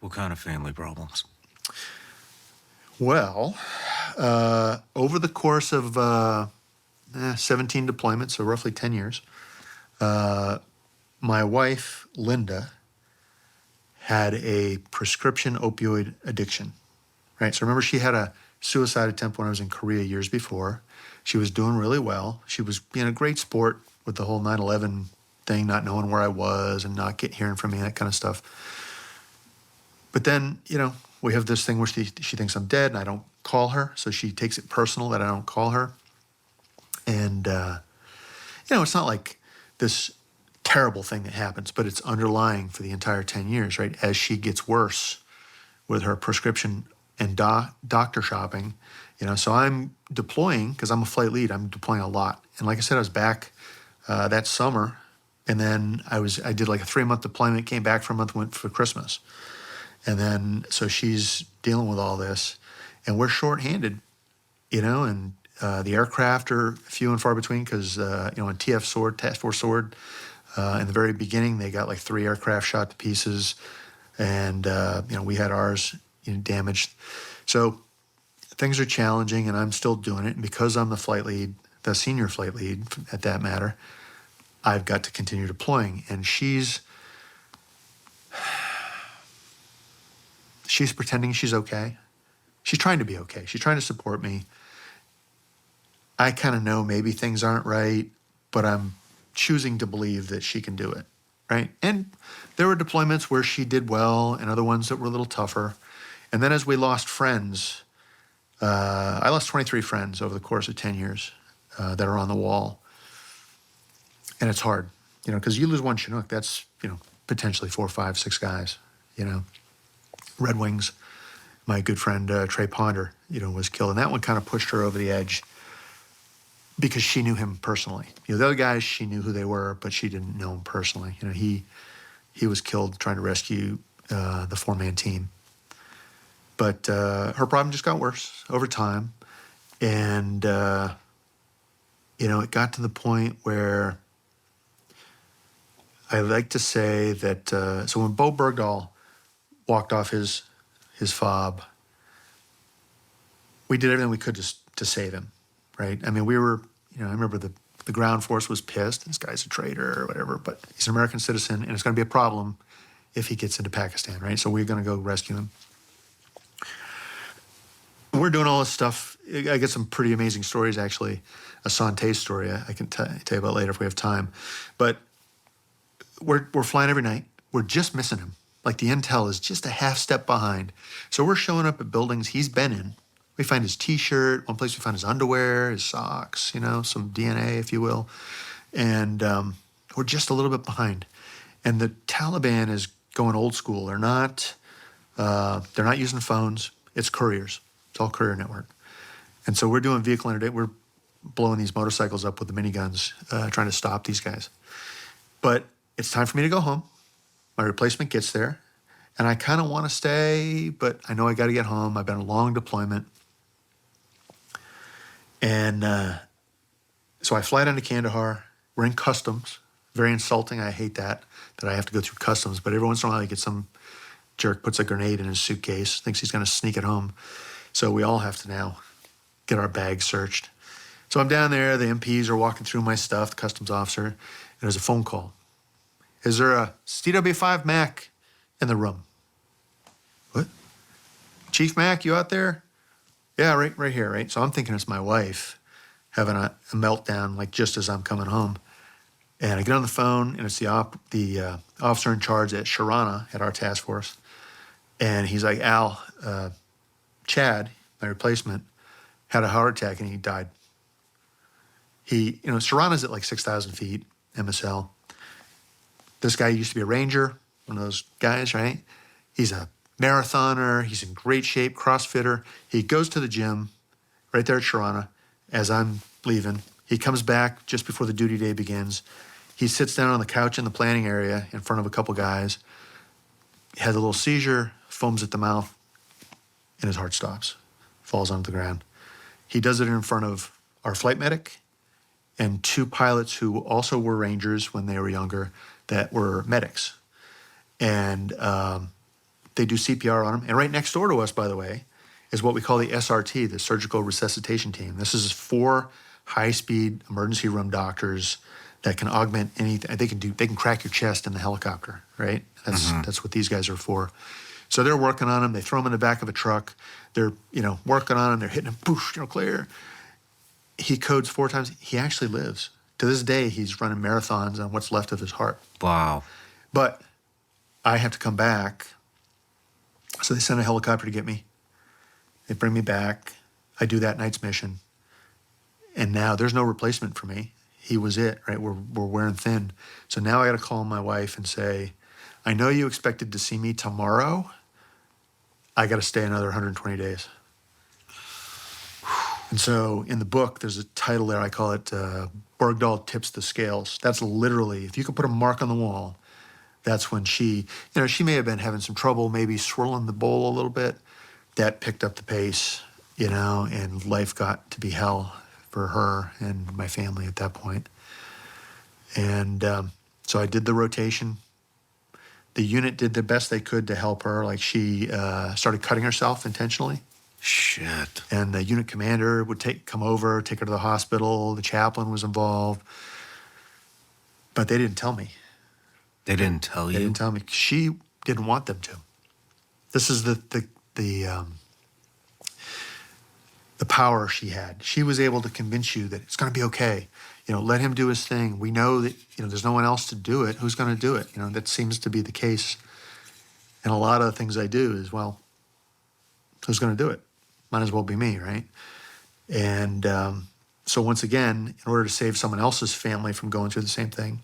What kind of family problems? Well, over the course of 17 deployments, so roughly 10 years, my wife, Linda, had a prescription opioid addiction, right? So remember, she had a suicide attempt when I was in Korea years before. She was doing really well. She was being a great sport with the whole 9/11 thing, not knowing where I was and not hearing from me, that kind of stuff. But then, we have this thing where she thinks I'm dead and I don't call her. So she takes it personal that I don't call her. And, it's not like this terrible thing that happens, but it's underlying for the entire 10 years, right? As she gets worse with her prescription and doctor shopping, so I'm deploying because I'm a flight lead. I'm deploying a lot. And like I said, I was back that summer. And then I did like a 3-month deployment, came back for a month, went for Christmas. And then, so she's dealing with all this, and we're shorthanded, and the aircraft are few and far between because, in TF Sword, Task Force Sword, in the very beginning, they got like 3 aircraft shot to pieces, and, we had ours damaged. So things are challenging, and I'm still doing it. And because I'm the flight lead, the senior flight lead at that matter, I've got to continue deploying. And she's pretending she's okay. She's trying to be okay. She's trying to support me. I kind of know maybe things aren't right, but I'm choosing to believe that she can do it, right? And there were deployments where she did well and other ones that were a little tougher. And then as we lost friends, I lost 23 friends over the course of 10 years that are on the wall. And it's hard, because you lose one Chinook, that's, potentially 4, 5, 6 guys, Red Wings, my good friend Trey Ponder, was killed. And that one kind of pushed her over the edge because she knew him personally. The other guys, she knew who they were, but she didn't know him personally. He was killed trying to rescue the 4-man team. But her problem just got worse over time. And, it got to the point where I like to say that, so when Bo Bergdahl walked off his fob, we did everything we could to save him, right? I mean, we were, I remember the ground force was pissed. This guy's a traitor or whatever, but he's an American citizen, and it's going to be a problem if he gets into Pakistan, right? So we're going to go rescue him. We're doing all this stuff. I get some pretty amazing stories, actually. A Sante story I can tell you about later if we have time. But we're flying every night. We're just missing him. Like the intel is just a half step behind. So we're showing up at buildings he's been in. We find his T-shirt. One place we find his underwear, his socks, some DNA, if you will. And we're just a little bit behind. And the Taliban is going old school. They're not using phones. It's couriers. It's all courier network. And so we're doing vehicle interdict. We're blowing these motorcycles up with the miniguns, trying to stop these guys. But it's time for me to go home. My replacement gets there, and I kind of want to stay, but I know I got to get home. I've been on a long deployment. And so I fly down to Kandahar. We're in customs. Very insulting. I hate that I have to go through customs. But every once in a while, I get some jerk puts a grenade in his suitcase, thinks he's going to sneak it home. So we all have to now get our bags searched. So I'm down there. The MPs are walking through my stuff, the customs officer, and there's a phone call. Is there a CW5 Mac in the room? What? Chief Mac, you out there? Yeah, right here, right? So I'm thinking it's my wife having a meltdown, like just as I'm coming home. And I get on the phone, and it's the officer in charge at Sharana, at our task force. And he's like, Al, Chad, my replacement, had a heart attack, and he died. Sharana's at like 6,000 feet, MSL. This guy used to be a ranger, one of those guys, right? He's a marathoner. He's in great shape, CrossFitter. He goes to the gym right there at Sharana as I'm leaving. He comes back just before the duty day begins. He sits down on the couch in the planning area in front of a couple guys. He has a little seizure, foams at the mouth, and his heart stops, falls onto the ground. He does it in front of our flight medic and 2 pilots who also were rangers when they were younger that were medics. And they do CPR on him. And right next door to us, by the way, is what we call the SRT, the Surgical Resuscitation Team. This is 4 high-speed emergency room doctors that can augment anything. They can crack your chest in the helicopter, right? That's what these guys are for. So they're working on him. They throw him in the back of a truck. They're, working on him. They're hitting him, poof, clear. He codes 4 times. He actually lives. To this day, he's running marathons on what's left of his heart. Wow. But I have to come back. So they send a helicopter to get me. They bring me back. I do that night's mission. And now there's no replacement for me. He was it, right? We're wearing thin. So now I got to call my wife and say, I know you expected to see me tomorrow. I got to stay another 120 days. And so in the book, there's a title there. I call it Bergdahl Tips the Scales. That's literally, if you could put a mark on the wall, that's when she may have been having some trouble, maybe swirling the bowl a little bit. That picked up the pace, and life got to be hell for her and my family at that point. And so I did the rotation. The unit did the best they could to help her. Like she started cutting herself intentionally. Shit. And the unit commander would come over, take her to the hospital. The chaplain was involved. But they didn't tell me. They didn't tell you? They didn't tell me. She didn't want them to. This is the power she had. She was able to convince you that it's going to be okay. Let him do his thing. We know that, there's no one else to do it. Who's going to do it? That seems to be the case. And a lot of the things I do is, well, who's going to do it? Might as well be me, right? And so once again, in order to save someone else's family from going through the same thing,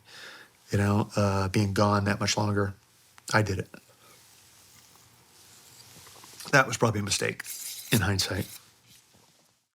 being gone that much longer, I did it. That was probably a mistake in hindsight.